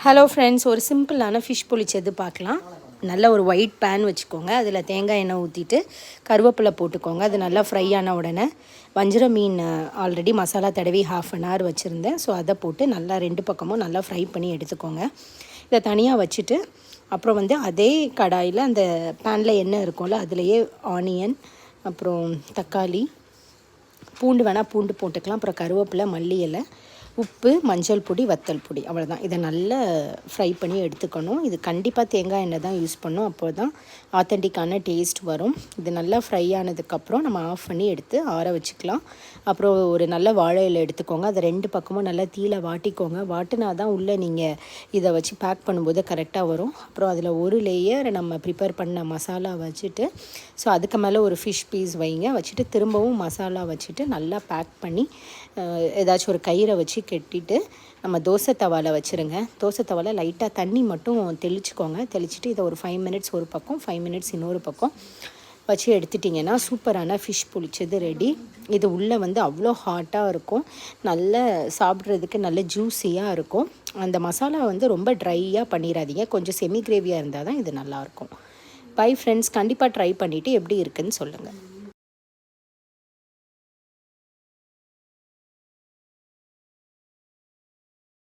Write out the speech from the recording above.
Hello friends, ஒரு சிம்பிளான fish பொரிச்சது பார்க்கலாம். நல்ல ஒரு ஒயிட் பேன் வச்சுக்கோங்க. அதில் தேங்காய் எண்ணெய் ஊற்றிட்டு கருவேப்பிலை போட்டுக்கோங்க. அது நல்லா ஃப்ரை ஆன உடனே வஞ்சிர மீன் ஆல்ரெடி மசாலா தடவி 1/2 hour வச்சுருந்தேன். ஸோ அதை போட்டு நல்லா 2 பக்கமும் நல்லா ஃப்ரை பண்ணி எடுத்துக்கோங்க. இதை தனியாக வச்சுட்டு அப்புறம் அதே கடாயில் அந்த பேனில் எண்ணெய் இருக்கும்ல, அதுலேயே ஆனியன், அப்புறம் தக்காளி, பூண்டு வேணால் பூண்டு போட்டுக்கலாம், அப்புறம் கருவேப்பிலை, மல்லி இலை, உப்பு, மஞ்சள் பொடி, வத்தல் பொடி, அவ்வளோதான். இதை நல்லா ஃப்ரை பண்ணி எடுத்துக்கணும். இது கண்டிப்பாக தேங்காய் எண்ணெய் தான் யூஸ் பண்ணணும், அப்போ தான் ஆத்தென்டிக்கான டேஸ்ட் வரும். இது நல்லா ஃப்ரை ஆனதுக்கப்புறம் நம்ம ஆஃப் பண்ணி எடுத்து ஆற வச்சுக்கலாம். அப்புறம் ஒரு நல்ல வாழை இலை எடுத்துக்கோங்க. அதை 2 பக்கமும் நல்லா தீயில வாட்டிக்கோங்க. வாட்டினா தான் உள்ளே நீங்கள் இதை வச்சு பேக் பண்ணும்போது கரெக்டாக வரும். அப்புறம் அதில் ஒரு லேயர் நம்ம ப்ரிப்பேர் பண்ண மசாலா வச்சுட்டு, ஸோ அதுக்கு மேலே ஒரு ஃபிஷ் பீஸ் வைங்க. வச்சுட்டு திரும்பவும் மசாலா வச்சுட்டு நல்லா பேக் பண்ணி ஏதாச்சும் ஒரு கயிறை வச்சு கட்டிட்டு நம்ம தோசை தவாவில் வச்சுருங்க. தோசை தவாவில் லைட்டாக தண்ணி மட்டும் தெளிச்சுக்கோங்க. தெளிச்சுட்டு இதை ஒரு 5 minutes ஒரு பக்கம், 5 minutes இன்னொரு பக்கம் வச்சு எடுத்துட்டிங்கன்னா சூப்பரான ஃபிஷ் பொரிச்சது ரெடி. இது உள்ளே அவ்வளோ ஹாட்டாக இருக்கும், நல்ல சாப்பிட்றதுக்கு நல்ல ஜூஸியாக இருக்கும். அந்த மசாலா ரொம்ப ட்ரையாக பண்ணிடாதீங்க, கொஞ்சம் செமி கிரேவியாக இருந்தால் தான் இது நல்லாயிருக்கும். பை ஃப்ரெண்ட்ஸ், கண்டிப்பாக ட்ரை பண்ணிவிட்டு எப்படி இருக்குதுன்னு சொல்லுங்கள்.